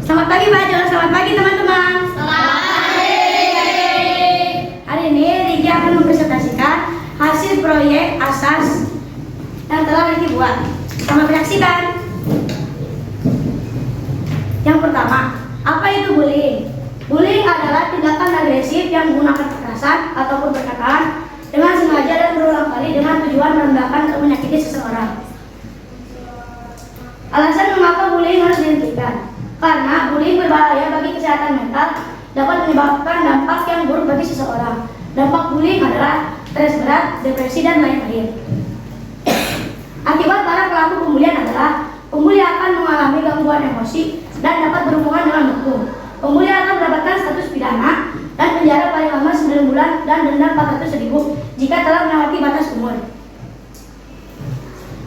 Selamat pagi Pak Jo, selamat pagi teman-teman. Selamat pagi. Hari ini Riki akan mempresentasikan hasil proyek asas yang telah Riki buat. Selamat menyaksikan. Yang pertama, apa itu bullying? Bullying adalah tindakan agresif yang menggunakan kekerasan ataupun perkataan dengan sengaja dan berulang kali dengan tujuan merendahkan atau menyakiti seseorang. Alasan mengapa bullying harus dihentikan? Karena bullying berbahaya bagi kesehatan mental, dapat menyebabkan dampak yang buruk bagi seseorang. Dampak bullying adalah stres berat, depresi, dan lain-lain. Akibat para pelaku pembulian adalah pembuli akan mengalami gangguan emosi dan dapat berhubungan dengan hukum. Pembuli akan mendapatkan status pidana dan penjara paling lama 9 bulan dan denda 400.000 jika telah melewati batas umur.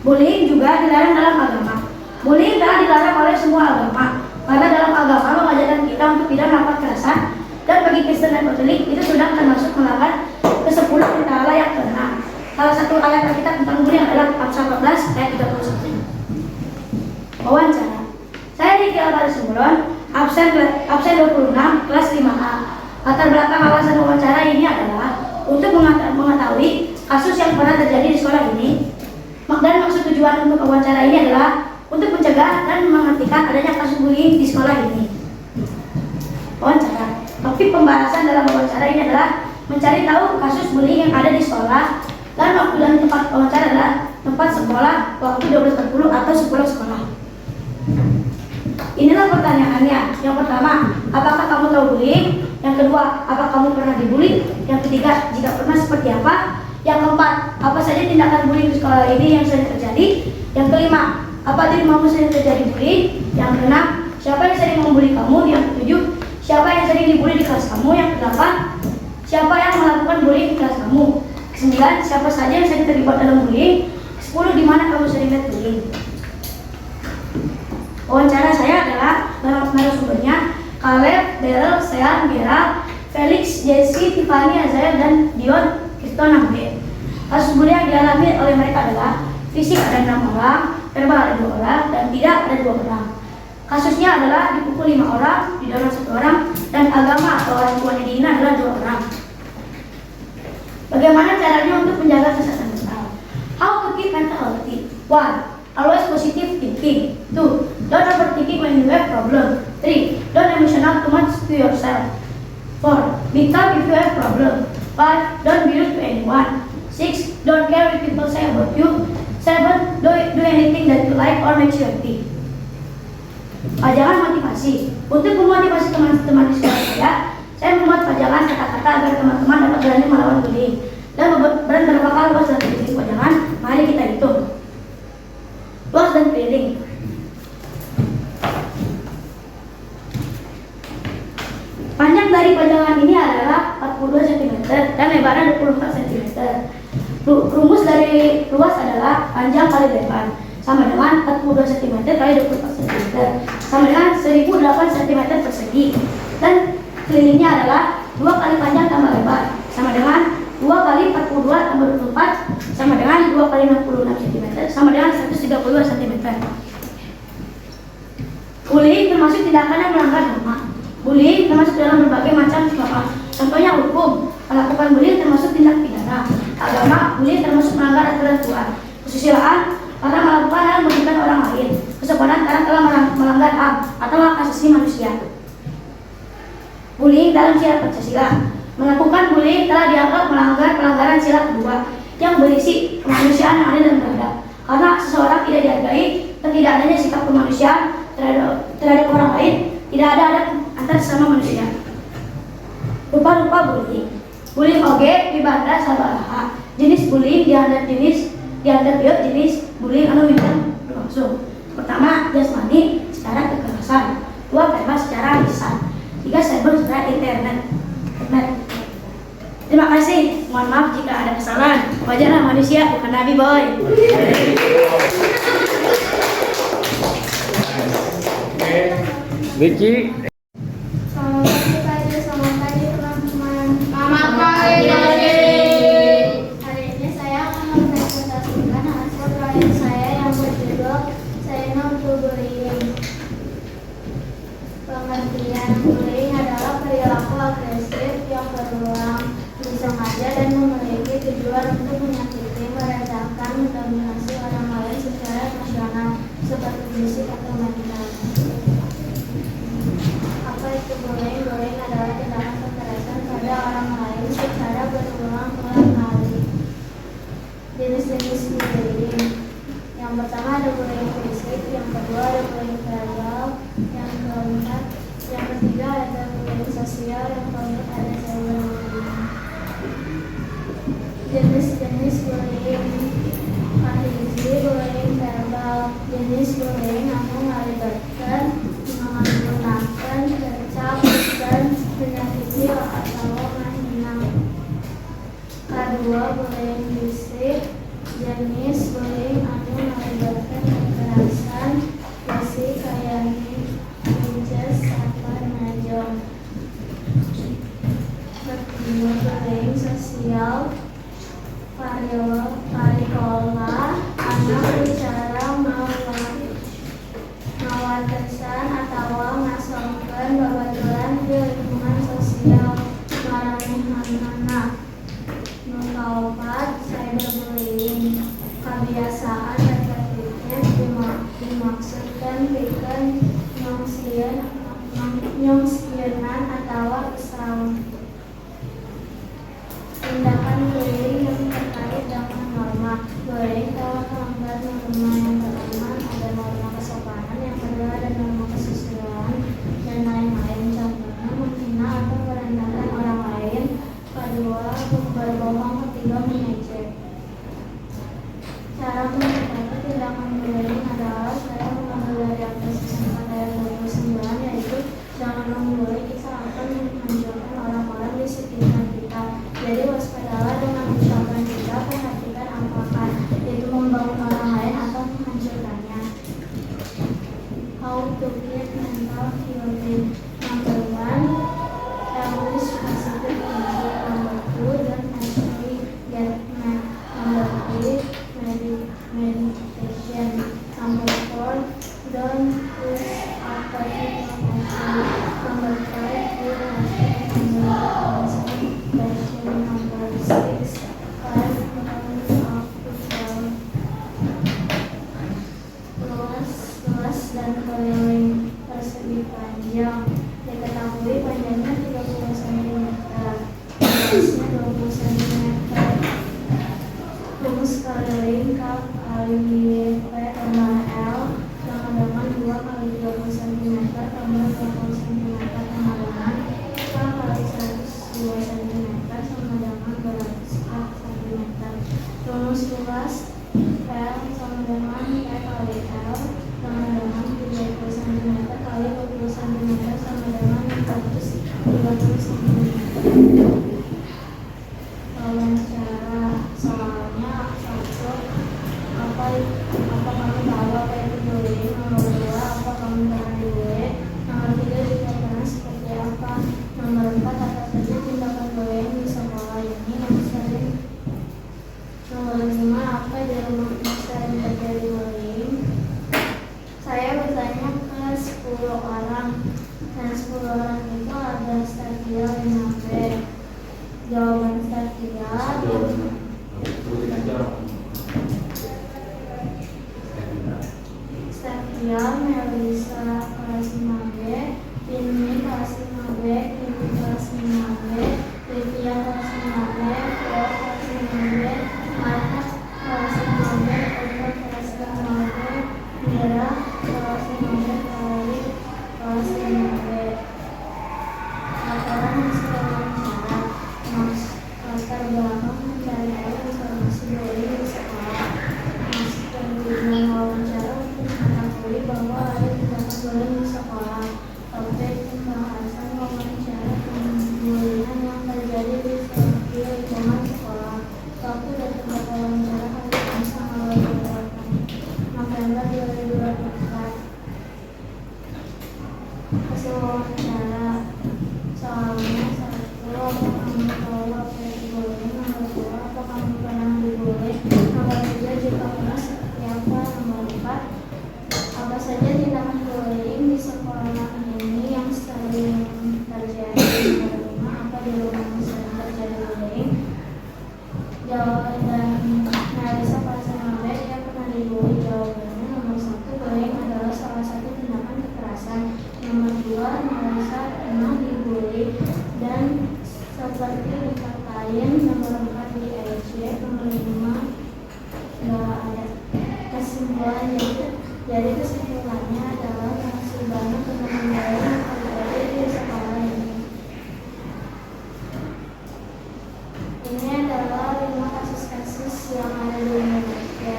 Bullying juga dilarang dalam agama. Bullying telah dilarang oleh semua agama, karena dalam agama mengajarkan kita untuk tidak melakukan kekerasan, dan bagi Kristen dan Katolik itu sudah termasuk melanggar ke-10 perintah Allah yang ke-6. Salah satu ayat Alkitab tentang bullying adalah Amsal 14 ayat 31. Wawancara. Saya Riki Alvari Sumulon, absen 26, kelas 5A. Latar belakang alasan wawancara ini adalah untuk mengetahui kasus yang pernah terjadi di sekolah ini. Dan maksud tujuan untuk wawancara ini adalah untuk mencegah dan menghentikan adanya kasus bullying di sekolah ini. Wawancara. Topik pembahasan dalam wawancara ini adalah mencari tahu kasus bullying yang ada di sekolah, dan waktu dan tempat wawancara adalah tempat sekolah, waktu 12.40 atau sekolah sekolah. Inilah pertanyaannya. Yang pertama, apakah kamu tahu bullying? Yang kedua, apakah kamu pernah dibully? Yang ketiga, jika pernah seperti apa? Yang keempat, apa saja tindakan bullying di sekolah ini yang sering terjadi? Yang kelima, apa dirimu sering terjadi bullying? Yang keenam, siapa yang sering membuli kamu? Yang ketujuh, siapa yang sering dibully di kelas kamu? Yang kedelapan, siapa yang melakukan bullying di kelas kamu? Kesembilan, siapa saja yang sering terlibat dalam bullying? 10, di mana kamu sering lihat bullying? Wawancara saya adalah narasumbernya Caleb, Daryl, Sean, Gerald, Felix, Jesse, Tiffany, Azael, dan Dion, Kriston, Nambe. Kasus bullying yang dialami oleh mereka adalah fisik ada 6 orang, verbal ada 2 orang, dan tidak ada 2 orang. Kasusnya adalah dipukul 5 orang, didorong 1 orang, dan agama atau orang tuanya dihina adalah 2 orang. Bagaimana caranya untuk menjaga kesehatan mental? How to keep mental healthy? 1. Always positive thinking. 2. Don't overthinking when you have problem. 3. Don't emotional too much to yourself. 4. Be calm if you have problem. 5. Don't be rude to anyone. 6. Don't care what people say about you. 7. Do anything that you like or makes you happy. Pajangan motivasi. Untuk memotivasi teman-teman di sekolah saya membuat pajangan kata-kata agar teman-teman dapat berani melawan bullying. Dan berapa kali luas dan keliling pajangan? Mari kita hitung. Luas dan keliling. Panjang dari pajangan ini adalah 42 cm dan lebarnya 24 cm. Rumus dari luas adalah panjang kali lebar sama dengan 42 cm kali 24 cm sama dengan 1008 cm persegi, dan kelilingnya adalah 2 kali panjang tambah lebar sama dengan 2 kali 42 tambah 24 sama dengan 2 kali 66 cm sama dengan 132 cm. Bullying termasuk tindakan yang melanggar norma. Bullying termasuk dalam berbagai macam norma. Contohnya hukum. Melakukan bullying termasuk tindak pidana. Agama, bullying termasuk melanggar aturan Tuhan. Kesusilaan karena melakukan hal merugikan orang lain. Kesopanan karena telah melanggar HAM atau hak asasi manusia. Bullying dalam sila Pancasila. Melakukan bullying telah dianggap melanggar pelanggaran sila kedua yang berisi kemanusiaan yang adil dan beradab. Karena seseorang tidak dihargai dan tidak adanya sikap kemanusiaan terhadap orang lain, tidak ada adab antar sesama manusia. Rupa-rupa bullying. Bullying oge dibanda sabaraha. Jenis bullying diantara jenis bullying anu winten berlangsung. Pertama, jasmani secara kekerasan. 2. Verbal secara lisan. 3. Cyber secara internet. Terima kasih. Mohon maaf jika ada kesalahan. Wajarlah manusia, bukan nabi boy. Vicky. Selamat pagi teman-teman. Selamat pagi. Hari ini saya akan mempresentasikan hasil proyek saya yang berjudul Saya No to Bullying. berulang-ulang kali. Jenis-jenis bullying. Yang pertama ada bullying fisik, yang kedua ada bullying verbal, yang ketiga ada bullying sosial, yang keempat ada cyberbullying. Jenis-jenis bullying. Kahiji, bullying verbal. Jenis bullying yang melibatkan menggunakan kecap dan menyakiti atau menghina. Kedua, bullying fisik. Jenis bullying anu melibatkan kekerasan fisik kayak inces atau najong. Kedua, bullying sosial. Parikola anak bicara mawatesan atau ngasongkeun babaturan di lingkungan sosial maranehanana. Nu kaopat, cyberbullying. Kebiasaan repetitif dimaksudkan pikeun nyongsieunan atawa kesal. Tindakan bullying yang terkait dengan norma. Bullying telah melanggar norma. Yang pertama ada norma kesopanan, yang kedua ada norma kesusilaan, dan lain-lain. Contohnya menghina atau merendahkan orang lain. Kedua, berbohong. Ketiga, mengejek. Cara menyikapi tindakan bullying adalah saya mengambil dari Efesus 4 ayat 29, yaitu jangan membuli kita akan menghancurkan orang-orang di sekitar kita. Jadi waspadalah dengan ucapan kita, perhatikan apakah itu membangun orang lain atau menghancurkannya. How to get mental healing. Number 1, establish positive thinking. Number 2, don't actually get mad. Number 3, meditation. Number 4, don't push after people actually. Number 5, do respect and passion. Number 6, find balance of people. Luas dan keliling persegi panjang. Diketahui panjangnya 30 cm, luasnya 20 cm. Rumus keliling K kali P tambah L sama dengan 2 kali 30 cm tambah 20 cm sama dengan K kali 102 cm sama dengan 204 cm. Rumus luas L sama dengan P kali L sama dengan 30 cm kali 20 cm sama dengan 430 cm. Wawancara. Soalnya 1, apa kamu tahu apa itu bullying? Nomor 2, apa kamu pernah dibully? Nomor 3, jika pernah seperti apa? Nomor 4, apa saja tindakan bullying di sekolah ini yang sering? Nomor 5, apa di rumah yang sering terjadi bullying? Saya bertanya ke 10 orang, dan 10 orang itu ada Stadia 5B. Jawaban Stadia Melisa kelas 5B, Ini kelas 5B, Ini kelas 5B, Livia kelas 5B, Theo kelas 5B, Marta kelas 5B, Eva kelas 5B, Mira kelas 5B, Kali kelas 5B. Laporan hasil wawancara. Latar belakang mencari tahu informasi bullying di sekolah. Masukkan tujuan wawancara untuk mengetahui bahwa ada tindakan bullying di sekolah. Topik pembahasan wawancara pembulian yang terjadi di lingkungan sekolah. Waktu dan tempat wawancara hari Kamis tanggal 28 November 2024. Hasil wawancara. Soalnya 1, apa kamu tahu apa itu bullying? Nomor 2, apa kamu pernah dibully? Nomor 3, jika pernah seperti apa? Nomor 4, apa saja tindakan bullying di sekolah ini yang sering terjadi? Nomor 5, apa di rumah yang sering terjadi bullying? Jawaban Melisa kelas 5B, dia pernah dibully. Jawabannya nomor 1, bullying adalah salah satu tindakan kekerasan. Nomor 2, Melisa pernah dibully. Dan seperti dikatain nomor 4 di EC, nomor 5 nggak ada kesimpulan. Jadi kesimpulannya adalah masih banyak teman-teman yang terjadi di sekolah ini. Ini adalah 5 kasus-kasus yang ada di Indonesia.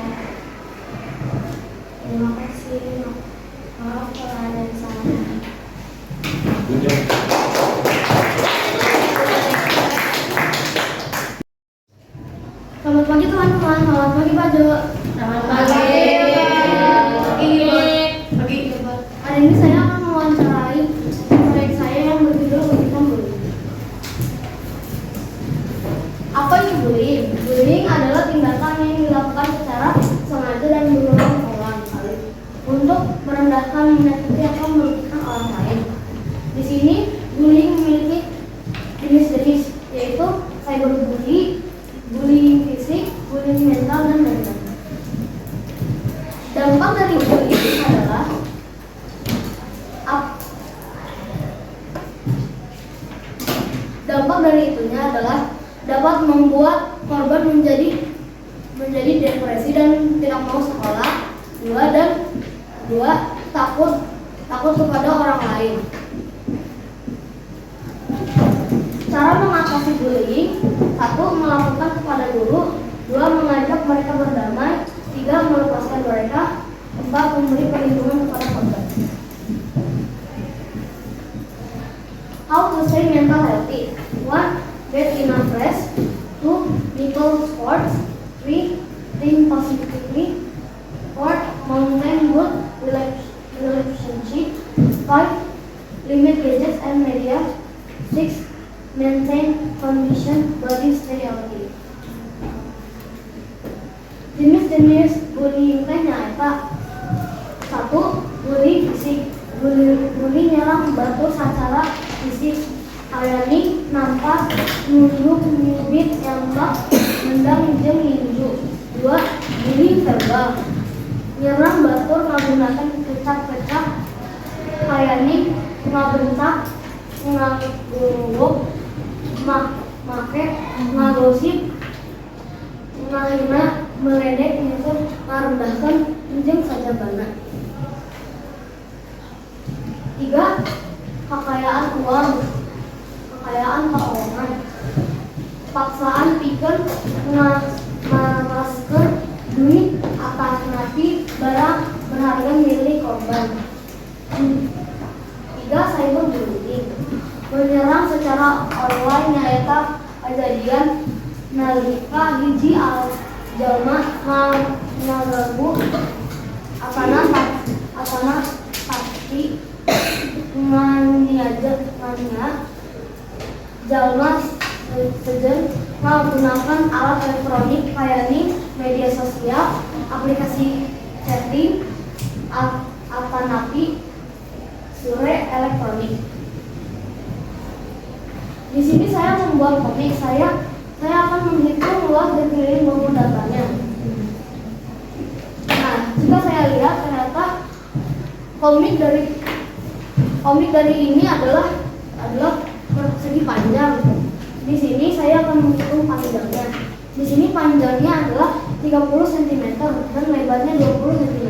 Terima kasih. Maaf kalau ada yang salah. Selamat pagi teman-teman, selamat pagi Pak Jo. Selamat pagi. Hari ini saya akan mewawancarai proyek saya yang berjudul Pendidikan Bullying. Apa itu bullying? Bullying adalah tindakan yang dilakukan secara sengaja dan berulang-ulang kali untuk merendahkan, menyakiti atau merugikan orang lain. Di sini bullying memiliki jenis-jenis, yaitu cyberbullying, bullying fisik, bullying mental, dan lain-lain. Dampak dari bullying adalah dapat membuat korban menjadi depresi dan tidak mau sekolah. Dua, takut kepada orang lain. Cara mengatasi bullying: 1. Melaporkan kepada guru. 2. Mengajak mereka berdamai. 3. Melepaskan mereka. 4. Memberi perlindungan kepada korban. How to stay mental healthy? 1. Get enough rest. 2. Nickel sports. 3. Think positively. 4. Maintain good relationship. 5. Limit gadgets and media. 6. Maintain condition body stay healthy. Jenis-jenis bullying nyata. 1. Bullying fisik. Bully nyerang batu secara fisik, kayani, nampak, nunjuk, nyubit, nyambak, nendang, jeung ninju. 2. Bullying verbal. Nyerang batur menggunakan kecap-kecap, kayani, ngabentak, ngaguruk, make, ngagosip, ngahina, meledek, nyusup, ngarendahkan, jeung sajabana. 3. Kekayaan uang, kekayaan keuangan, paksaan pikeun ngaraskeun duit atas napi barang berharga milik korban. 3. Cyberbullying. Menyerang secara online nyaeta kejadian nalika hiji jalma ngaganggu asana pasti ngania jalma sejen menggunakan alat elektronik kayani media sosial, aplikasi chatting, atanapi sure elektronik. Di sini saya membuat komik. Saya akan menghitung luas dan keliling bangun datanya. Nah, jika saya lihat ternyata komik dari ini adalah persegi panjang. Di sini saya akan menghitung panjangnya. Di sini panjangnya adalah 30 cm dan lebarnya 20 cm.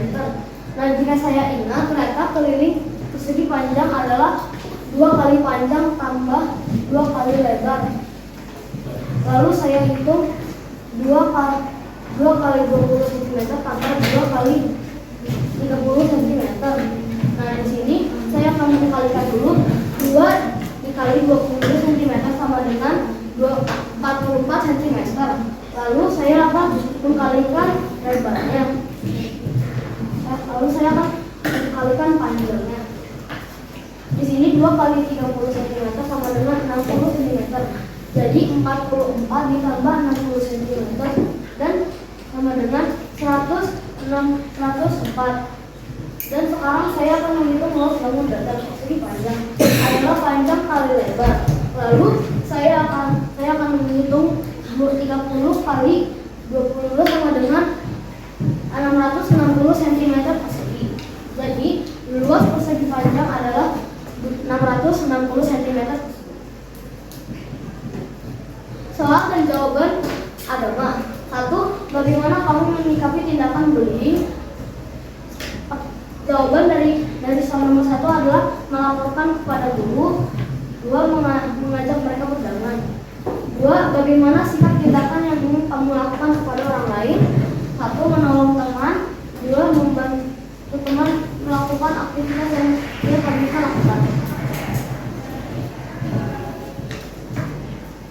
Nah, jika saya ingat ternyata keliling persegi panjang adalah 2 kali panjang tambah 2 kali lebar. Lalu saya hitung 2 kali 20 cm tambah 2 kali 30 cm. Nah, di sini saya akan mengkalikan dulu. 2 dikali 20 cm sama dengan 44 cm. Lalu saya akan mengkalikan lebarnya. Lalu saya akan mengkalikan panjangnya. Di sini 2 kali 30 cm sama dengan 60 cm. Jadi 44 ditambah 60 cm dan sama dengan 104. Dan sekarang saya akan menghitung luas bangun data persegi panjang adalah panjang kali lebar. Lalu saya akan menghitung 30 kali 20 sama dengan 660 cm persegi. Jadi luas persegi panjang adalah 660 cm. Soal dan jawaban adalah: 1. Bagaimana kamu menyikapi tindakan bullying? Jawaban dari soal nomor 1 adalah melaporkan kepada guru. 2. Mengajak mereka berdamai. 2. Bagaimana sikap tindakan yang ingin kamu lakukan kepada orang lain? 1. Menolong teman. 2. Membantu teman melakukan aktivitas yang dia bisa lakukan.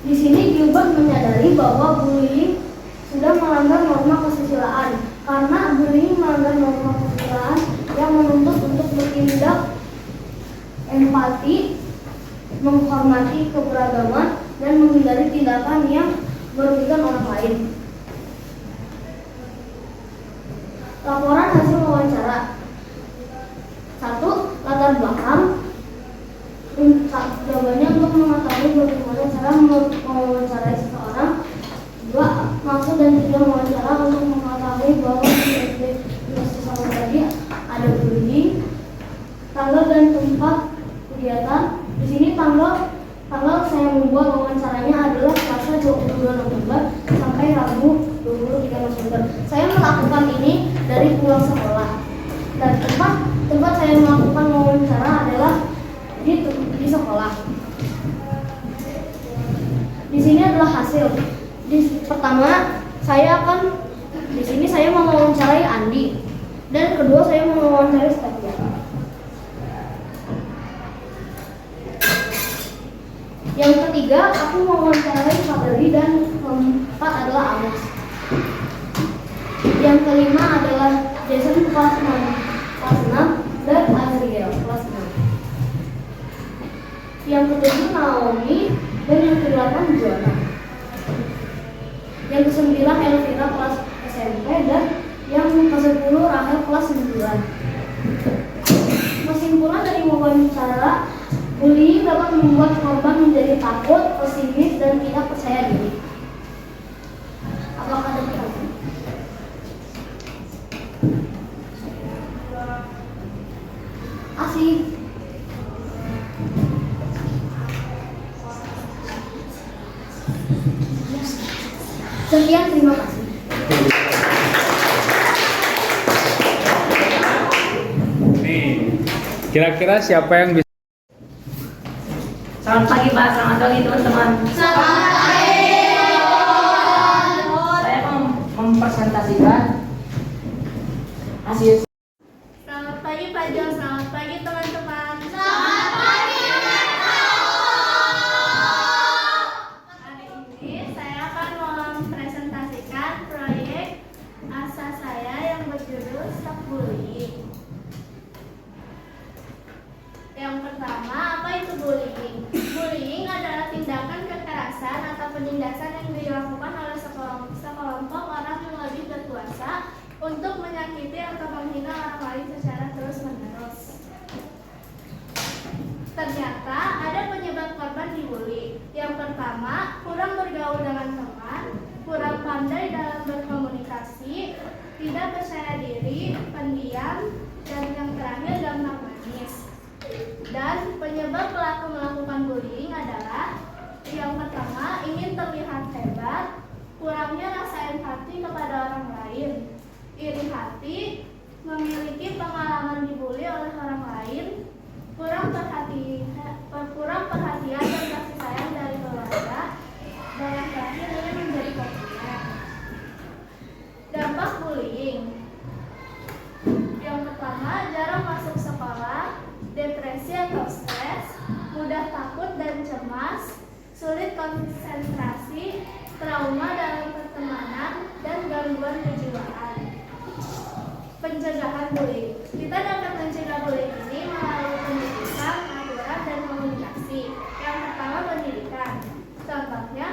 Di sini Gilbert menyadari bahwa bullying sudah melanggar norma kesusilaan, karena bullying melanggar norma kesusilaan yang menuntut untuk bertindak empati, menghormati keberagaman, dan menghindari tindakan yang merugikan orang lain. Laporan hasil wawancara. 1. Latar belakang. Jawabannya untuk mengetahui bagaimana cara mewawancarai seseorang. 2. Maksud dan tujuan wawancara untuk mengetahui bahwa di seseorang tadi ada bullying. Tanggal dan tempat kegiatan. Di sini tanggal saya membuat wawancaranya adalah Selasa 22 November sampai Rabu 23 November. Saya melakukan ini dari pulang sekolah. Dan tempat saya melakukan wawancara adalah di sekolah. Di sini adalah hasil. Pertama, di sini saya mewawancarai Andi, dan kedua saya mewawancarai Stevia. Yang ketiga, aku mewawancarai Fadli, dan keempat adalah Alex. Yang kelima adalah Jason kelas 6 dan Azriel kelas 6. Yang ketujuh Naomi, dan yang kedelapan Joanna. Yang kesembilan Elvira kelas SMP, dan yang ke-10 Rahel kelas 9. Kesimpulan dari wawancara, bullying dapat membuat korban menjadi takut, pesimis, dan tidak percaya diri. Apakah ada pertanyaan? Asik. Sekian, terima kasih. Nih, kira-kira siapa yang bisa? Selamat pagi Pak, selamat pagi teman-teman. Selamat pagi. Saya mempresentasikan hasil. Selamat pagi Pak Jo, selamat pagi teman-teman. Selamat pagi, Hari ini saya akan mempresentasikan proyek asa saya yang berjudul Stop Bullying. Yang pertama, apa itu bullying? Bullying adalah tindakan kekerasan atau penindasan yang dilakukan oleh sekelompok orang yang lebih berkuasa untuk menyakiti atau menghina orang lain secara terus-menerus. Ternyata ada penyebab korban dibully. Yang pertama, kurang bergaul dengan teman, kurang pandai dalam berkomunikasi, tidak percaya diri, pendiam, dan yang terakhir gampang nangis. Dan penyebab pelaku melakukan bullying adalah: yang pertama, ingin terlihat hebat, kurangnya rasa empati kepada orang lain, iri hati, memiliki pengalaman dibully oleh orang lain, kurang perhatian dan kasih sayang dari keluarga, dan yang terakhir ingin menjadi populer. Dampak bullying. Yang pertama, jarang masuk sekolah, depresi atau stres, mudah takut dan cemas, sulit konsentrasi, trauma dalam pertemanan, dan gangguan kejiwaan. Pencegahan bullying. Kita dapat mencegah bullying ini melalui pendidikan, aturan, dan komunikasi. Yang pertama, pendidikan. Contohnya,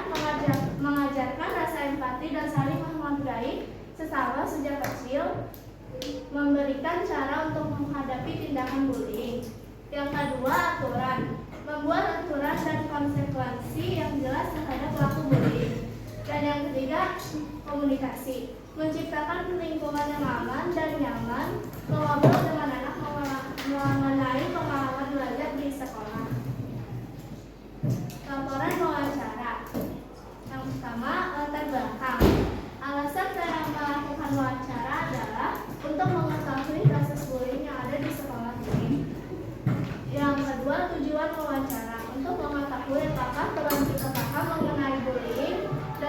mengajarkan rasa empati dan saling menghargai sesama sejak kecil, memberikan cara untuk menghadapi tindakan bullying. Yang kedua, aturan. Membuat aturan dan konsekuensi yang jelas terhadap pelaku bullying. Dan yang ketiga, komunikasi. Menciptakan lingkungan yang aman dan nyaman, mengobrol dengan anak mengenai pengalaman belajar di sekolah. Laporan wawancara. Yang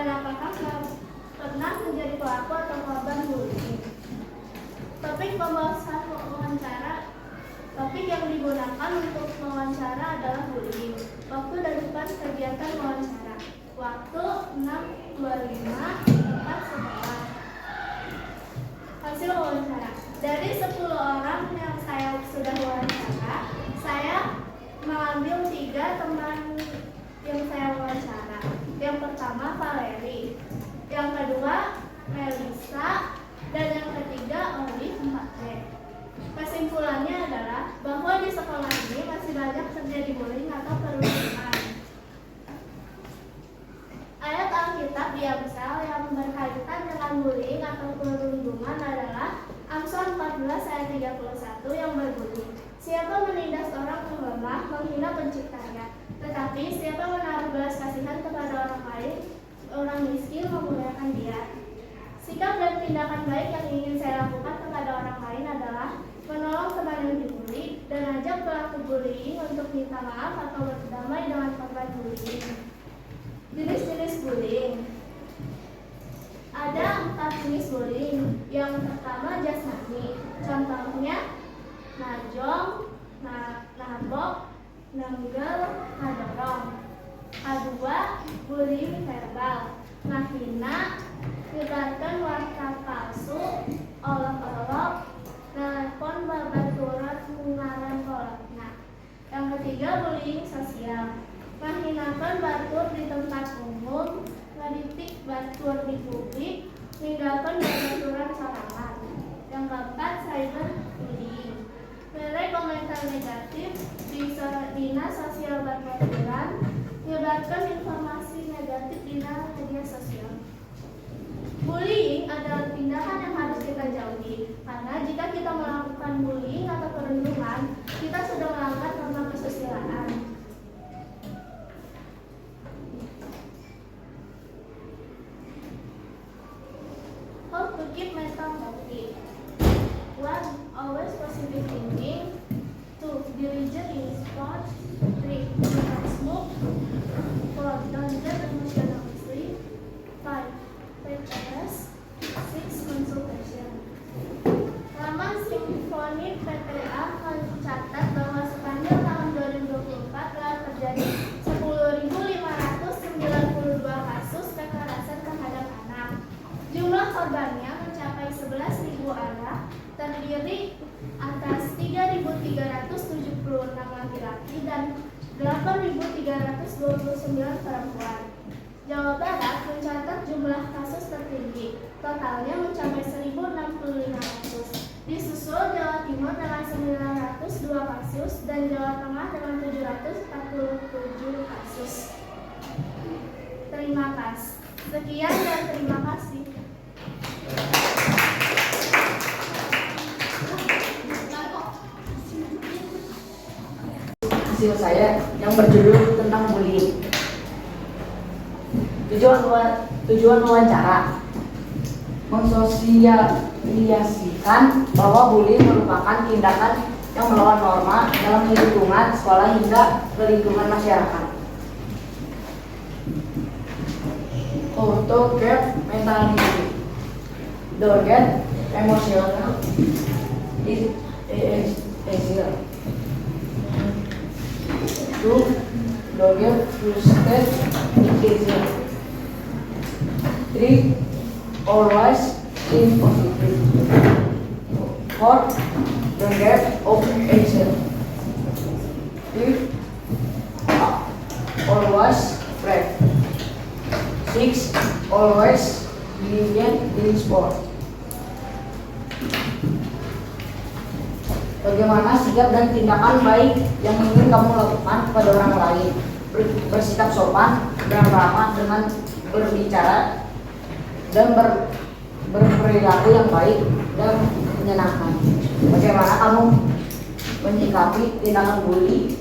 Dan apakah pernah menjadi pelaku atau korban bullying? Topik pembahasan wawancara. Topik yang digunakan untuk wawancara adalah bullying. Waktu dan tempat kegiatan wawancara. Waktu 6.25, tempat sekolah. Hasil wawancara. Dari 10 orang yang saya sudah wawancara, saya mengambil 3 teman yang saya wawancara. Yang pertama Valeri, yang kedua Melisa, dan yang ketiga Olive 4B. Kesimpulannya adalah bahwa di sekolah ini masih banyak terjadi bullying atau perundungan. Ayat Alkitab di Amsal yang berkaitan dengan bullying atau perundungan adalah Amsal 14 ayat 31 yang berbunyi, siapa menindas orang yang lemah menghina penciptanya, tetapi siapa menaruh belas kasihan kepada orang lain, orang miskin memuliakan dia. Sikap dan tindakan baik yang ingin saya lakukan kepada orang lain adalah menolong teman yang dibully dan ajak pelaku bullying untuk minta maaf atau berdamai dengan korban bullying. Jenis-jenis bullying. Ada 4 jenis bullying. Yang pertama jasmani. Contohnya najong, nabok, nenggel, nadorong. Kedua, bullying verbal. Menghina, menyebarkan warta palsu, olok-olok, nelpon babaturan ngaran kolotna. Yang ketiga, bullying sosial. Menghinakan batur di tempat umum, ngeditik batur di publik, meninggalkan babaturan sorangan. Yang keempat, cyberbullying. Nilai komentar negatif di dina sosial babaturan, menyebarkan informasi negatif di media sosial. Bullying adalah tindakan yang harus kita jauhi, karena jika kita melakukan bullying atau perundungan, kita sudah melanggar norma kesusilaan. How to keep mental healthy? 1. Always positive thinking. 2. Diligent in sports. 3. Do not smoke. 4. Don't get emotional easily. 5. Take a rest. 6. Consultation. Laman Simfoni PTA mencatat bahwa sepanjang tahun 2024 telah terjadi 10.592 kasus kekerasan terhadap anak. Jumlah korbannya mencapai 11.000 anak, terdiri atas 3.376 laki-laki dan 8.329 perempuan. Jawa Barat mencatat jumlah kasus tertinggi, totalnya mencapai 1.065 kasus. Disusul Jawa Timur dengan 902 kasus dan Jawa Tengah dengan 747 kasus. Terima kasih. Sekian dan terima kasih. Hasil saya yang berjudul tentang bullying. Tujuan wawancara mensosialisasikan bahwa bullying merupakan tindakan yang melawan norma dalam lingkungan sekolah hingga ke lingkungan masyarakat. How to get mentally, don't get emotional is easier. 2. Don't get frustrated easier. 3. Always think positive. 4. Don't get overanxious. 5. Always pray. 6. Always diligent in sport. Bagaimana sikap dan tindakan baik yang ingin kamu lakukan kepada orang lain? Bersikap sopan dan ramah dengan berbicara dan berperilaku yang baik dan menyenangkan. Bagaimana kamu menyikapi tindakan bully?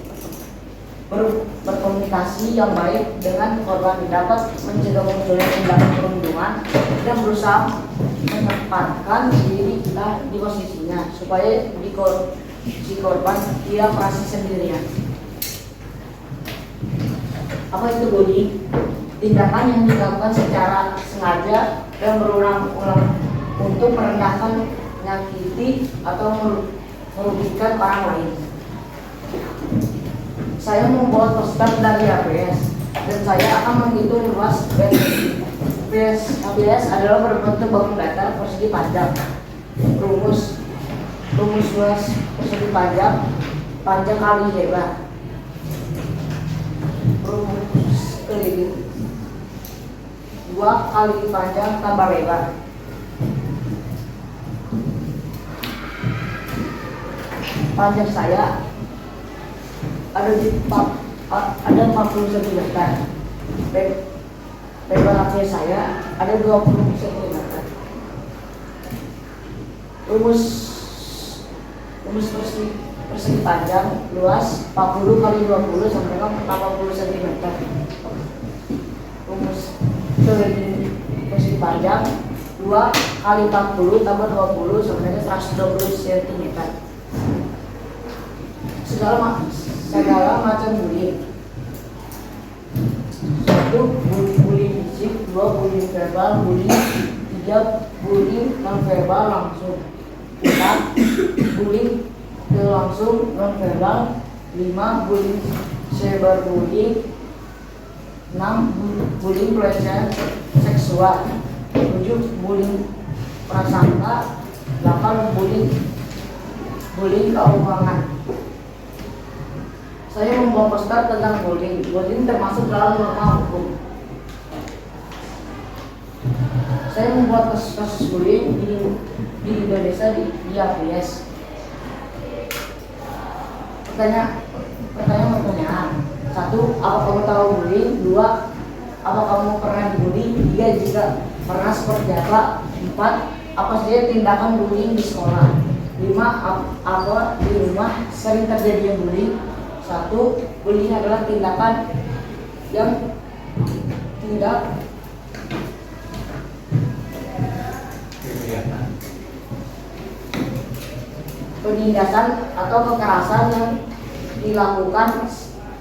Berkomunikasi yang baik dengan korban dapat mencegah munculnya tindakan perundungan dan berusaha menempatkan diri kita di posisinya supaya si korban tidak merasa sendirian. Apa itu bullying? tindakan yang dilakukan secara sengaja dan berulang-ulang untuk merendahkan, menyakiti, atau merugikan orang lain. Saya membuat poster dari ABS dan saya akan menghitung luas ABS adalah berbentuk bangun datar persegi panjang. Rumus luas persegi panjang kali lebar. Rumus keliling 2 kali panjang tambah lebar. Panjang saya ada 40 cm. Lebar ABS saya ada 20 cm. Rumus persegi panjang luas 40 kali 20 sampai 80 cm. Rumus keliling persegi panjang 2 kali 40 tambah 20 sampai 120 cm. Segala macam bullying. 1. Bullying fisik, 2. Bullying verbal, bullying 3. Bullying non verbal langsung, 4. Bullying langsung non verbal, 5. Bullying cyberbullying, 6. Bullying pelecehan seksual, 7. Bullying prasangka, 8. Bullying keuangan. Saya membuat poster tentang bullying. Bullying termasuk dalam norma hukum. Saya membuat kasus bullying di Indonesia di ABS. Pertanyaan. 1. Apa kamu tahu bullying? 2. Apa kamu pernah dibully? 3. Jika pernah seperti apa? 4. Apa saja tindakan bullying di sekolah? 5. Apa di rumah sering terjadi bullying? 1. Bullying adalah tindakan yang tidak penindasan atau kekerasan yang dilakukan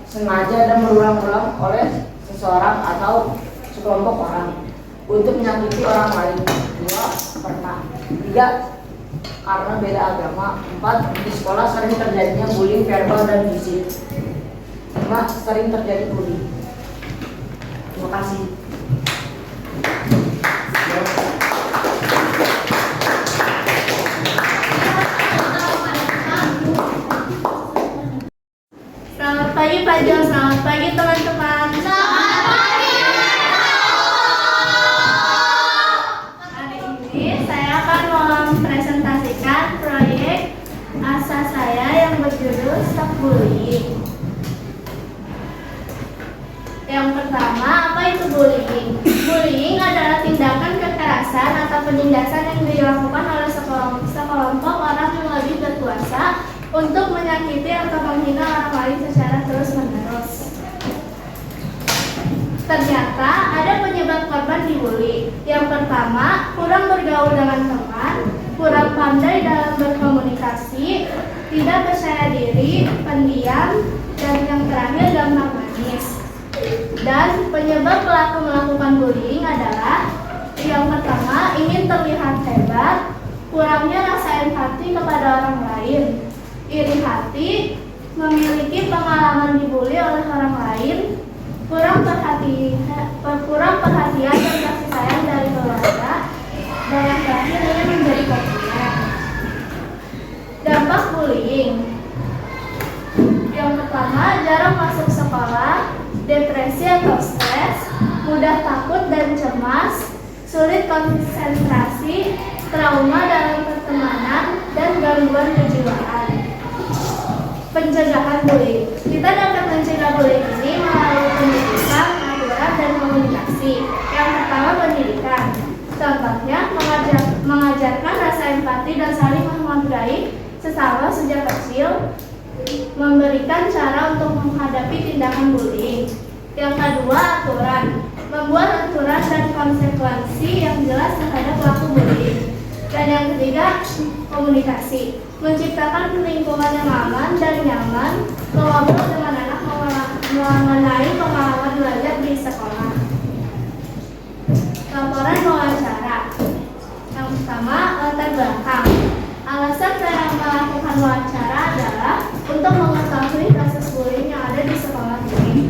sengaja dan berulang-ulang oleh seseorang atau sekelompok orang untuk menyakiti orang lain. 2. Pernah. 3. Karena beda agama. 4. Di sekolah sering terjadinya bullying verbal dan fisik. 5. Sering terjadi bullying. Terima kasih. Selamat pagi Pak Jo, selamat pagi teman-teman. Selamat pagi. Hari ini saya akan mempresentasikan proyek asa saya yang berjudul Stop Bullying. Yang pertama, apa itu bullying? Bullying adalah tindakan kekerasan atau penindasan yang dilakukan oleh sekelompok orang yang lebih berkuasa untuk menyakiti atau menghina orang lain secara terus-menerus. Ternyata ada penyebab korban dibully. Yang pertama, kurang bergaul dengan teman, kurang pandai dalam berkomunikasi, tidak percaya diri, pendiam, dan yang terakhir gampang manis. Dan penyebab pelaku melakukan bullying adalah yang pertama, ingin terlihat hebat, kurangnya rasa empati kepada orang lain, iri hati, memiliki pengalaman dibully oleh orang lain, kurang perhatian dan kasih sayang dari keluarga, dan yang terakhir ingin menjadi populer. Dampak bullying. Yang pertama, jarang masuk sekolah, depresi atau stres, mudah takut dan cemas, sulit konsentrasi, trauma dalam pertemanan, dan gangguan kejiwaan. Pencegahan bullying. Kita dapat mencegah bullying ini melalui pendidikan, aturan, dan komunikasi. Yang pertama, pendidikan. Contohnya, mengajarkan rasa empati dan saling menghargai sesama sejak kecil, memberikan cara untuk menghadapi tindakan bullying. Yang kedua, aturan. Membuat aturan dan konsekuensi yang jelas terhadap pelaku bullying. Dan yang ketiga, komunikasi. Menciptakan lingkungan yang aman dan nyaman, mengobrol dengan anak mengenai pengalaman belajar di sekolah. pertama, latar belakang. Alasan saya melakukan wawancara adalah untuk mengetahui kasus bullying yang ada di sekolah ini.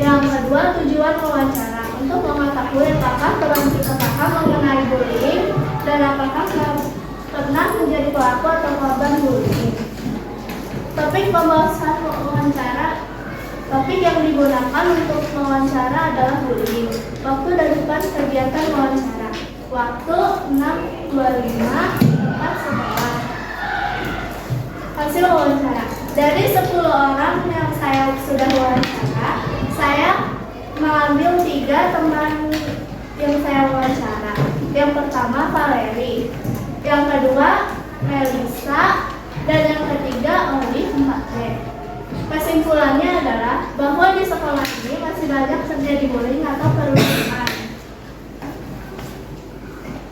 Yang kedua, tujuan wawancara untuk mengetahui apakah peran kita paham mengenai bullying dan apakah pernah menjadi pelaku atau korban bullying. Topik pembahasan wawancara. Topik yang digunakan untuk wawancara adalah bullying. Waktu dan tempat kegiatan wawancara. Waktu 6.25, tempat sekolah. Hasil wawancara. Dari 10 orang yang saya sudah wawancara, saya mengambil 3 teman yang saya wawancara. Yang pertama Valeri, yang kedua Melisa, dan yang ketiga Olive 4B. Kesimpulannya adalah bahwa di sekolah ini masih banyak terjadi bullying atau perundungan.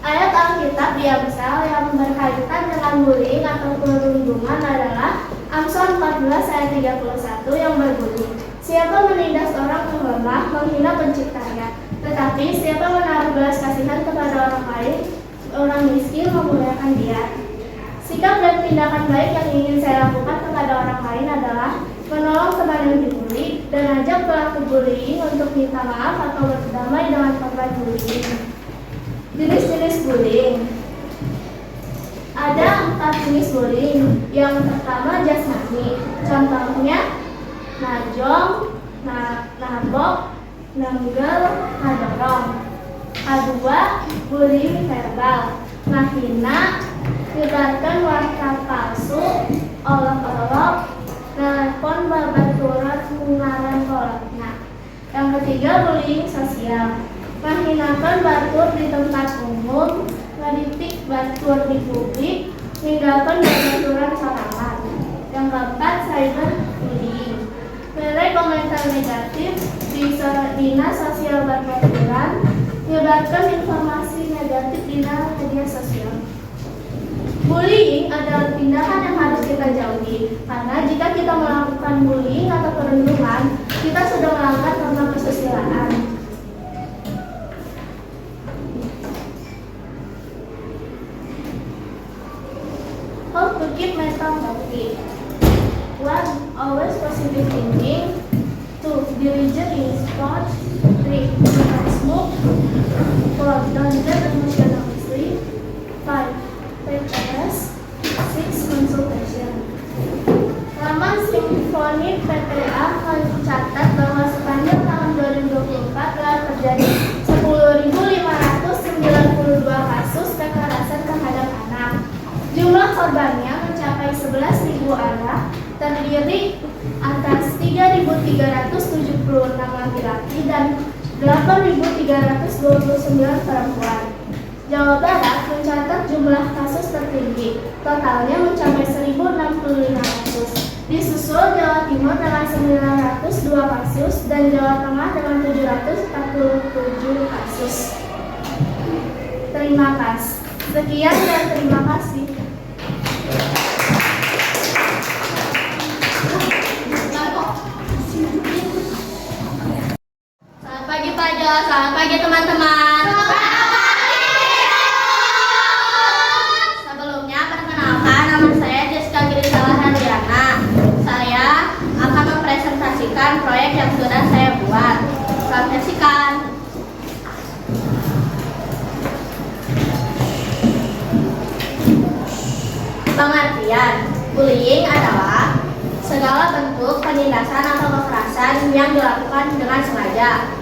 Ayat Alkitab di Amsal yang berkaitan dengan bullying atau perundungan adalah Amsal 14 ayat 31 yang berbunyi, siapa menindas orang yang lemah menghina penciptanya, tetapi siapa menaruh belas kasihan kepada orang lain, orang miskin memuliakan dia. Sikap dan tindakan baik yang ingin saya lakukan kepada orang lain adalah menolong teman yang dibully dan ajak pelaku bullying untuk minta maaf atau berdamai dengan korban bullying. Jenis-jenis bullying. Ada 4 jenis bullying. Yang pertama jasmani. Contohnya najong, nabok, nenggel, nadorong. Kedua, bullying verbal. Menghina, menyebarkan warta palsu, olok-olok, telepon babaturan mengarang kolotnya. Yang ketiga, bullying sosial. Menghinakan batur di tempat umum, menitik batur di publik, meninggalkan babaturan sorangan. Yang keempat, cyberbullying. Menilai komentar negatif di dinas sosial babaturan, menyebarkan informasi negatif di media sosial. Bullying adalah tindakan yang harus kita jauhi, karena jika kita melakukan bullying atau perundungan, kita sudah melanggar norma kesusilaan. How to keep mental healthy? 1. Always positive thinking. 2. Diligent in sports. 3. Don't smoke. 4. Don't get emotionally. 5. Take a rest. 6. Consultation. Laman Simfoni PPA mencatat bahwa sepanjang tahun 2024 telah terjadi 10.592 kasus kekerasan terhadap anak. Jumlah korbannya mencapai 11.000 anak, terdiri atas 3.376 laki-laki dan 8.329 perempuan. Jawa Barat mencatat jumlah kasus tertinggi, totalnya mencapai 1.065 kasus. Disusul Jawa Timur dengan 902 kasus dan Jawa Tengah dengan 747 kasus. Terima kasih. Sekian dan terima kasih. Selamat pagi Pak Jo, selamat pagi teman-teman. Sebelumnya perkenalkan, nama saya Jessica Girisala Hardiana. Saya akan mempresentasikan proyek yang sudah saya buat. Saksikan. Pengertian, bullying adalah segala bentuk penindasan atau kekerasan yang dilakukan dengan sengaja.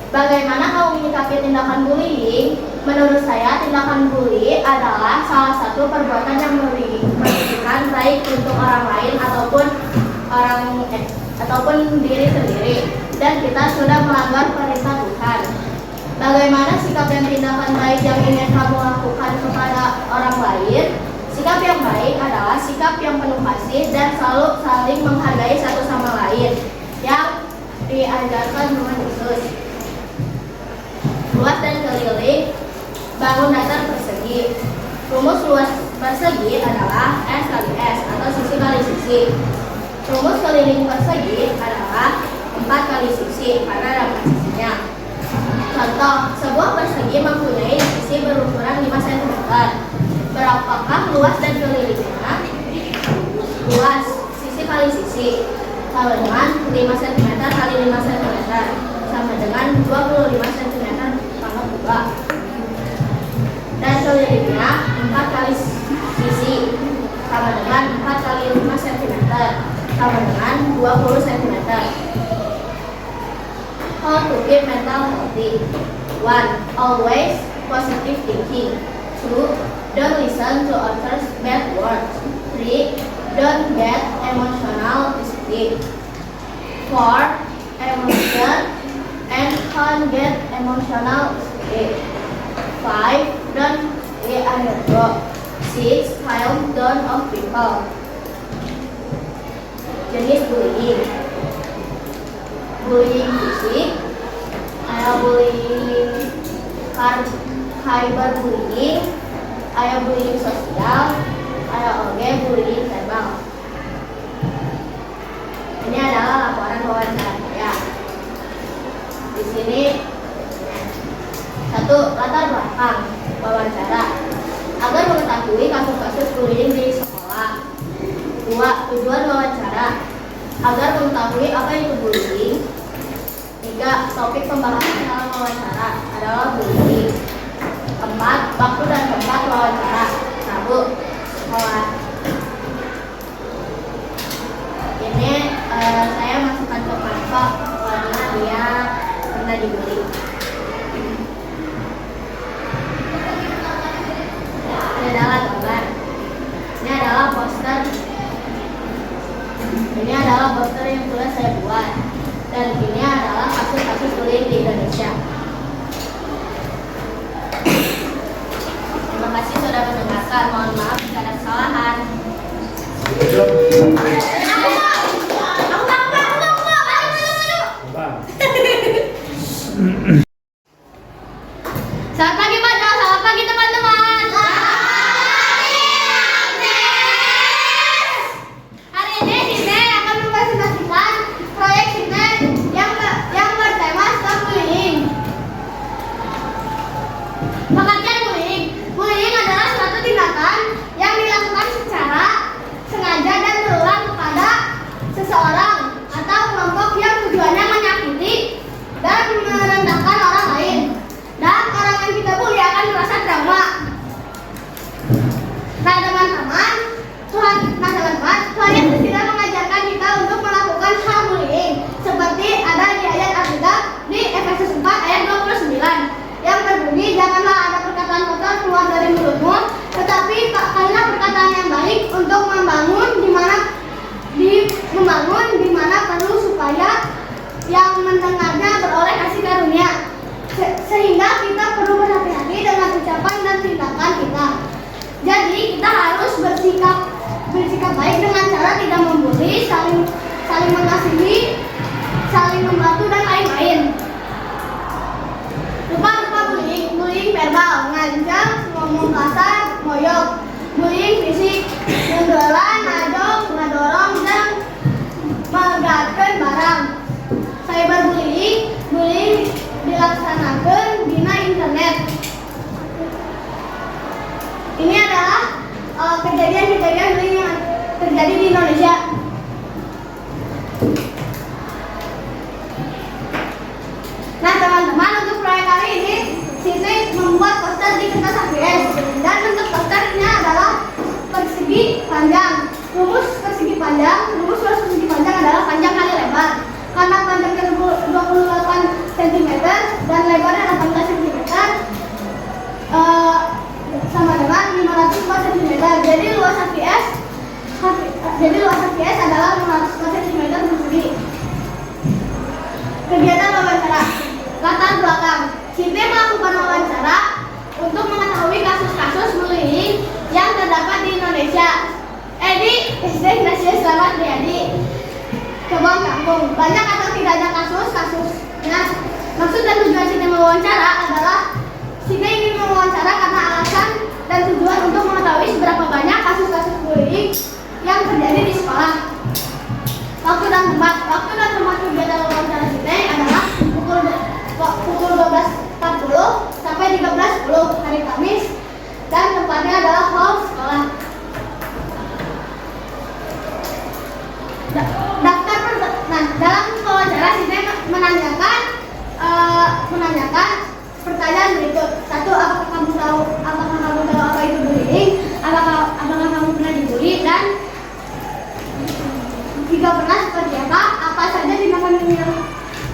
Bagaimana kamu menyikapi tindakan bullying? Menurut saya, tindakan bully adalah salah satu perbuatan yang merugikan baik untuk orang lain ataupun diri sendiri, dan kita sudah melanggar perintah Tuhan. Bagaimana sikap dan tindakan baik yang ingin kamu lakukan kepada orang lain? Sikap yang baik adalah sikap yang penuh kasih dan selalu saling menghargai satu sama lain yang diajarkan Tuhan Yesus. Luas dan keliling, bangun datar persegi. Rumus luas persegi adalah S kali S atau sisi kali sisi. Rumus keliling persegi adalah 4 kali sisi karena ada 4 sisinya. Contoh Contoh, sebuah persegi mempunyai sisi berukuran 5 cm. Berapakah luas dan kelilingnya? Luas, sisi kali sisi, sama dengan 5 cm kali 5 cm, sama dengan 25 cm pangkat 2. Dan kelilingnya 4 kali sisi, sama dengan 4 kali 5 cm, sama dengan 20 cm. How to keep mental healthy. 1. Always positive thinking. 2. Don't listen to others' bad words. 3. Don't get emotional state. 4. Emotion and can't get emotional state. 5. Don't be underdog. 6. Calm down of people. Jenis bullying. Bullying fisik, ada bullying cyberbullying, ada bullying sosial, ada oge bullying verbal. Ini adalah laporan wawancara saya. Di sini 1. Latar belakang wawancara agar mengetahui kasus-kasus bullying di sekolah. 2. Tujuan wawancara agar mengetahui apa itu bullying. 3. Topik pembahasan dalam wawancara adalah bullying. 4. Waktu dan tempat wawancara. 1. Sekolah. Ini saya masukkan ke Canva karena dia pernah dibully. Ini adalah gambar. Ini adalah poster. Ini adalah poster yang sudah saya buat. Dan ini adalah kasus-kasus bullying di Indonesia. Terima kasih sudah mendengarkan. Mohon maaf jika ada kesalahan. Selamat pagi Pak, selamat pagi teman-teman. Hari ini Sine akan mempresentasikan proyek Sine yang bertema stop bullying. Pengertian bullying. Bullying adalah suatu tindakan yang dilakukan secara sengaja dan berulang kepada seseorang atau kelompok yang tujuannya menyakiti dan merendahkan orang lain. Dan orang yang kita bully akan merasa trauma. Nah teman-teman, proyek tidak mengajarkan kita untuk melakukan hal bullying seperti ada di ayat Al-Kitab di Efesus 4 ayat 29 yang berbunyi, janganlah ada perkataan kotor keluar dari mulutmu, tetapi karena perkataan yang baik untuk membangun di mana perlu supaya yang mendengarnya beroleh kasih karunia. Sehingga kita perlu berhati-hati dengan ucapan dan tindakan kita. Jadi kita harus bersikap baik dengan cara tidak membuli, saling mengasihi, saling membantu dan lain-lain. Rupa-rupa bullying verbal, ngancam, ngomong kasar, moyok. Bullying fisik, ngegelan, najong, ngedorong, dan megatkan barang. Cyberbullying dilaksanakan di internet. Ini adalah kejadian-kejadian bullying yang terjadi di Indonesia. Nah teman-teman, untuk proyek kali ini Siti membuat poster di kertas HVS dan bentuk posternya adalah persegi panjang. Rumus persegi panjang adalah panjang kali lebar. Karena panjangnya 28 cm dan lebarnya 18 cm, sama dengan 504 cm. Jadi luas HVS adalah 504 cm persegi. Kegiatan wawancara. Latar belakang. Siti melakukan wawancara untuk mengetahui kasus-kasus bullying yang terdapat di Indonesia. Edi SD Ignatius Selamat Riyadi, Kebon Kampung. Banyak atau tidaknya kasus-kasusnya. Maksud dan tujuan Siti mewawancara adalah Siti ingin mewawancara karena alasan dan tujuan untuk mengetahui seberapa banyak kasus-kasus bullying yang terjadi di sekolah. Waktu dan tempat kegiatan wawancara Siti adalah pukul 12.45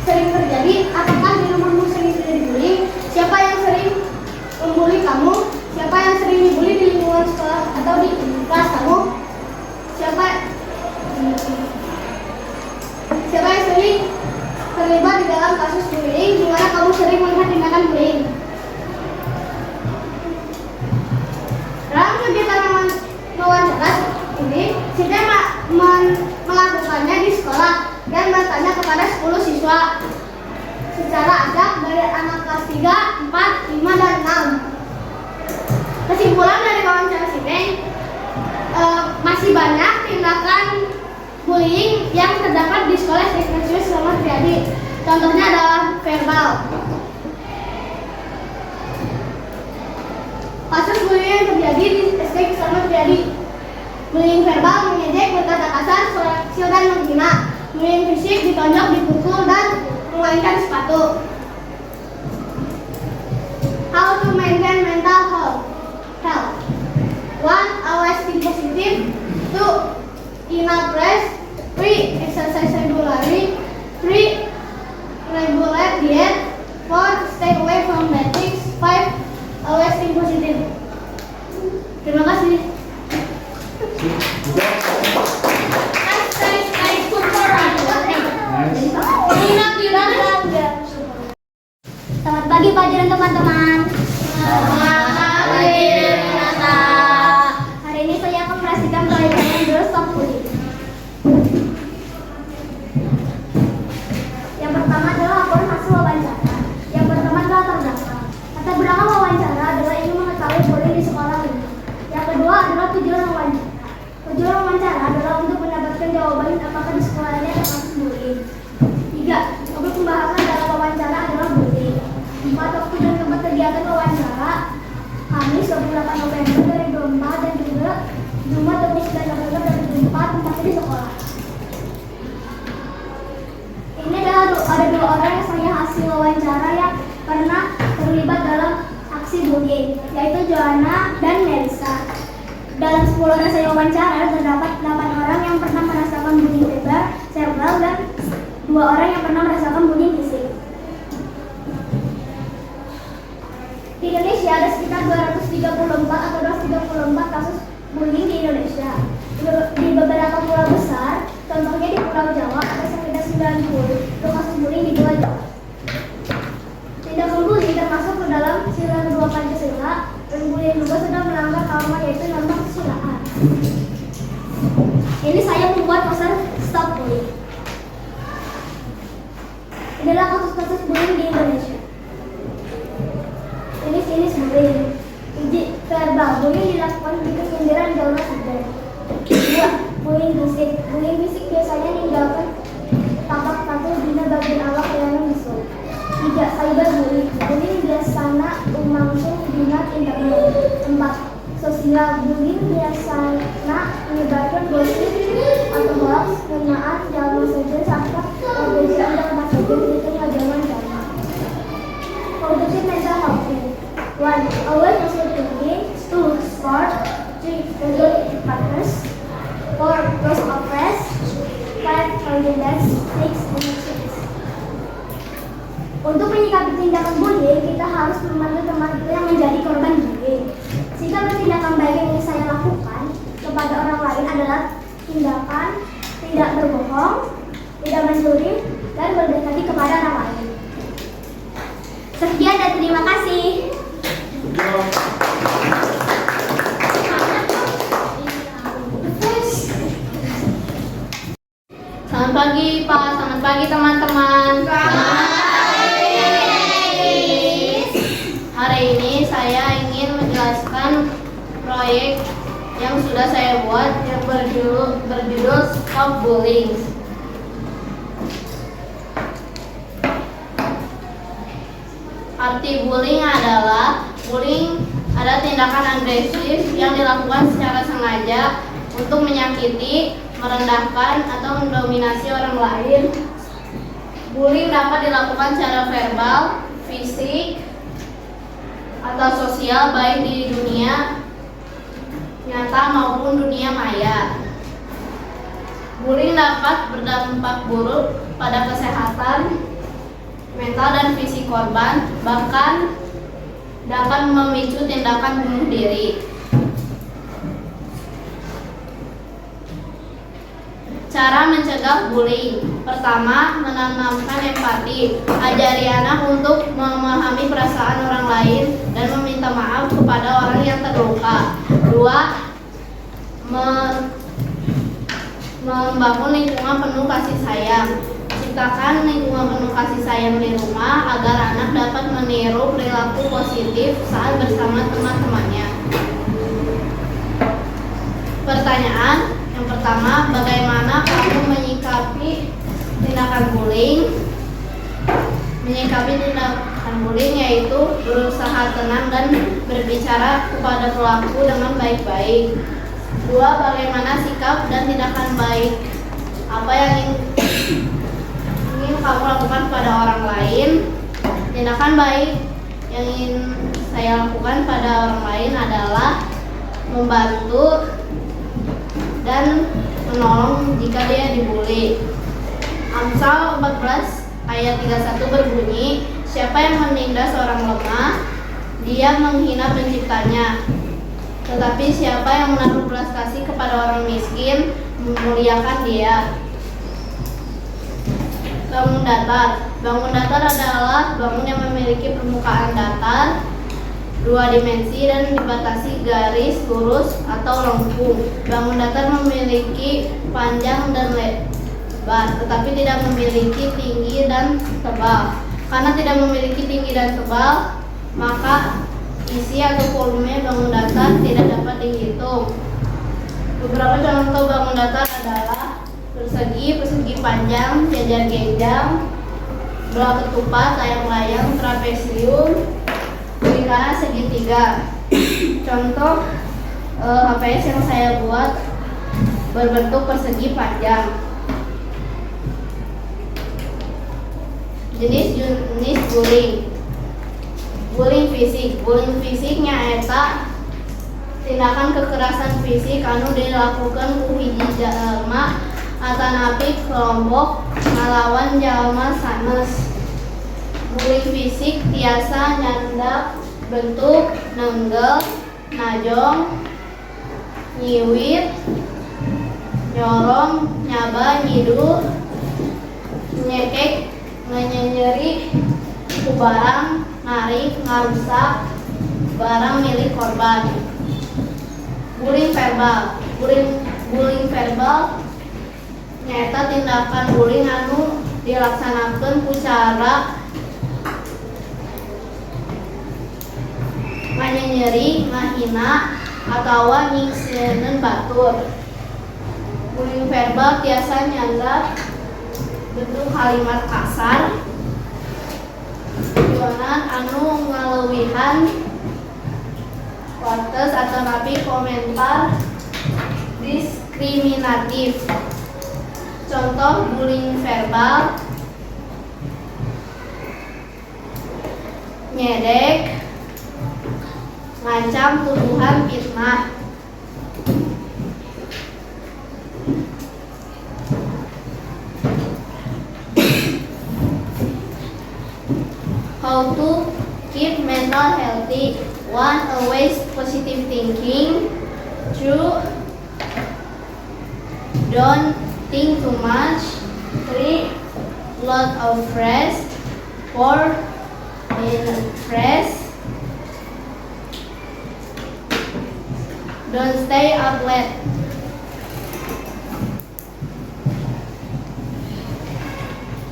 sering terjadi? Apakah di rumahmu sering terjadi bullying? Siapa yang sering membuli kamu? Siapa yang sering dibully di lingkungan sekolah atau di kelas kamu? Siapa yang sering terlibat di dalam kasus bullying? Di mana kamu sering melihat tindakan bullying? Dalam kegiatan wawancara ini, Siti melakukannya di sekolah dan bertanya kepada 10 siswa secara acak dari anak kelas 3, 4, 5, dan 6. Kesimpulan dari wawancara Siti, masih banyak tindakan bullying yang terdapat di sekolah SD Selamat Riyadi. Contohnya adalah verbal. Kasus bullying yang terjadi di SD Selamat Riyadi: bullying verbal, mengejek, berkata kasar, suara kecil dan menghina. Bullying fisik, ditonjok, dipukul, dan memainkan sepatu. How to maintain mental health. 1. Always think positive. 2. Enough rest. 3. Exercise regularly. 3. Regulate diet. 4. Stay away from bad things. 5. Always think positive. Terima kasih. Selamat pagi Pak dan teman-teman. Selamat pagi, Renata. Hari ini saya akan menyaksikan pelajaran Girls of Bullying. Yang pertama adalah laporan hasil wawancara. Yang pertama adalah latar belakang. Latar belakang wawancara adalah ingin mengetahui bullying di sekolah ini. Yang kedua adalah tujuan wawancara. Tujuan wawancara adalah untuk mendapatkan jawaban apakah di sekolah ini ada kasus bullying. 3. Topik pembahasan dalam wawancara adalah bullying. 4. Waktu dan tempat kegiatan wawancara: Kamis 28 November 2024 dan juga Jumat 29 November 2024, tempatnya di sekolah. Ini ada 2 orang yang saya hasil wawancara yang pernah terlibat dalam aksi bullying, yaitu Joanna dan Melissa. Dalam 10 orang saya wawancara, terdapat 8 orang yang pernah merasakan bullying verbal dan 2 orang yang pernah merasakan bullying fisik. Di Indonesia ada sekitar 234 atau 234 kasus bullying di Indonesia. Di beberapa pulau besar, contohnya di Pulau Jawa, ada sekitar 90 kasus bullying di Pulau Jawa. Tindakan bullying termasuk ke dalam sila kedua Pancasila, dan bullying juga sudah melanggar norma, yaitu norma kesusilaan. Ini saya membuat poster Stop Bullying. Inilah kasus-kasus bullying di Indonesia. Ini bullying. Verbal, bullying dilakukan di kesindiran di dalam sidang. 2. Bullying fisik. Bullying fisik biasanya meninggalkan tapak tatu di bagian awal kelainan bisul. 3. Cyberbullying. Bullying biasanya langsung di internet. 4. Sosial bullying biasanya menyebarkan gosip atau hoax, penghinaan, jalan saja serta kebencian dalam bahasa Inggris di tengah zaman zaman. Produksi mental health. 1. Always positive thinking. 2. Sport. 3. Regular partners. 4. Close offers. 5. Forgiveness. 6. Emotions. Untuk menyikapi tindakan bullying, kita harus membantu teman kita yang menjadi korban bullying. Sikap bertindakan baik yang saya lakukan kepada orang lain adalah tindakan tidak berbohong, tidak mencuri, dan berbaik hati kepada orang lain. Sekian dan terima kasih. Selamat pagi Pak, selamat pagi teman-teman. Hari ini saya ingin menjelaskan proyek yang sudah saya buat yang berjudul Stop Bullying. Arti bullying adalah tindakan agresif yang dilakukan secara sengaja untuk menyakiti, merendahkan, atau mendominasi orang lain. Bullying dapat dilakukan secara verbal, fisik, atau sosial, baik di dunia nyata maupun dunia maya. Bullying dapat berdampak buruk pada kesehatan, mental dan fisik korban, bahkan dapat memicu tindakan bunuh diri. Cara mencegah bullying. Pertama, menanamkan empati. Ajari anak untuk memahami perasaan orang lain dan meminta maaf kepada orang yang terluka. Dua, membangun lingkungan penuh kasih sayang. Ciptakan lingkungan penuh kasih sayang di rumah agar anak dapat meniru perilaku positif saat bersama teman-temannya. Pertanyaan yang pertama, bagaimana kamu menyikapi tindakan bullying? Menyikapi tindakan bullying yaitu berusaha tenang dan berbicara kepada pelaku dengan baik-baik. Dua, bagaimana sikap dan tindakan baik apa yang ingin kamu lakukan pada orang lain? Tindakan baik yang ingin saya lakukan pada orang lain adalah membantu dan menolong jika dia dibully. Amsal 14 ayat 31 berbunyi, siapa yang menindas seorang lemah, dia menghina penciptanya. Tetapi siapa yang menaruh belas kasih kepada orang miskin, memuliakan dia. Bangun datar. Bangun datar adalah bangun yang memiliki permukaan datar, dua dimensi dan dibatasi garis lurus atau lengkung. Bangun datar memiliki panjang dan lebar, tetapi tidak memiliki tinggi dan tebal. Karena tidak memiliki tinggi dan tebal, maka isi atau volume bangun datar tidak dapat dihitung. Beberapa contoh bangun datar adalah persegi, persegi panjang, jajar-genjang, belah ketupat, layang-layang, trapesium, lingkaran segitiga. Contoh HPS yang saya buat berbentuk persegi panjang. Jenis bullying. Bullying fisik. Bullying fisiknya eta tindakan kekerasan fisik anu dilakukan ku hiji jalma atanapi kelompok ngalawan jalma sanes. Bullying fisik tiasa nyandak bentuk nenggel, najong, nyiwit, nyorong, nyaba, nyidu, nyekek, ngenyeri, ku barang, narik, ngarusak barang milik korban. Bullying verbal. Bullying verbal nyata tindakan bullying anu dilaksanakan ku cara nganyeri, ngahina, atau nyingseun batur. Bullying verbal tiasa nyandak bentuk kalimat kasar, tujuanan anu ngaleuwihan, wates atau napi komentar diskriminatif. Contoh bullying verbal: nyedek, ngancam, tuduhan, fitnah. How to keep mental healthy? 1. Always positive thinking. 2. Don't think too much. 3. Lot of rest. 4. Rest. Don't stay up late.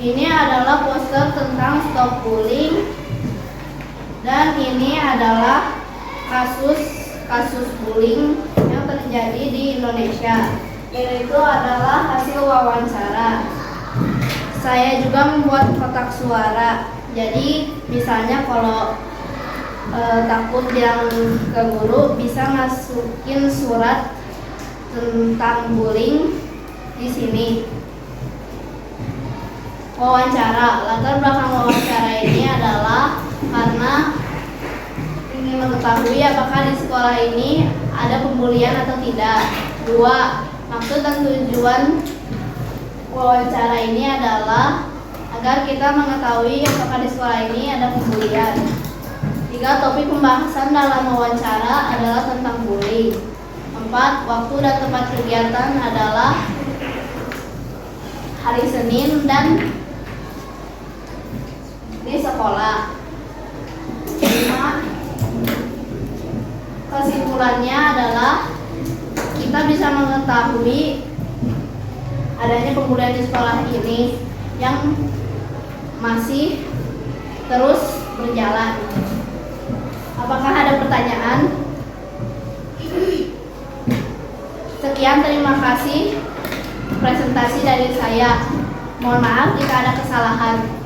Ini adalah poster tentang stop bullying, dan ini adalah kasus bullying yang terjadi di Indonesia. Ini itu adalah hasil wawancara. Saya juga membuat kotak suara. Jadi misalnya kalau takut bilang ke guru, bisa masukin surat tentang bullying di sini. Wawancara. Latar belakang wawancara ini adalah karena ingin mengetahui apakah di sekolah ini ada pembulian atau tidak. 2. Maksud dan tujuan wawancara ini adalah agar kita mengetahui apakah di sekolah ini ada pembulian. 3. Topik pembahasan dalam wawancara adalah tentang bullying. 4. Waktu dan tempat kegiatan adalah hari Senin dan di sekolah. 5. Kesimpulannya adalah kita bisa mengetahui adanya pembulian di sekolah ini yang masih terus berjalan. Apakah ada pertanyaan? Sekian, terima kasih presentasi dari saya. Mohon maaf jika ada kesalahan.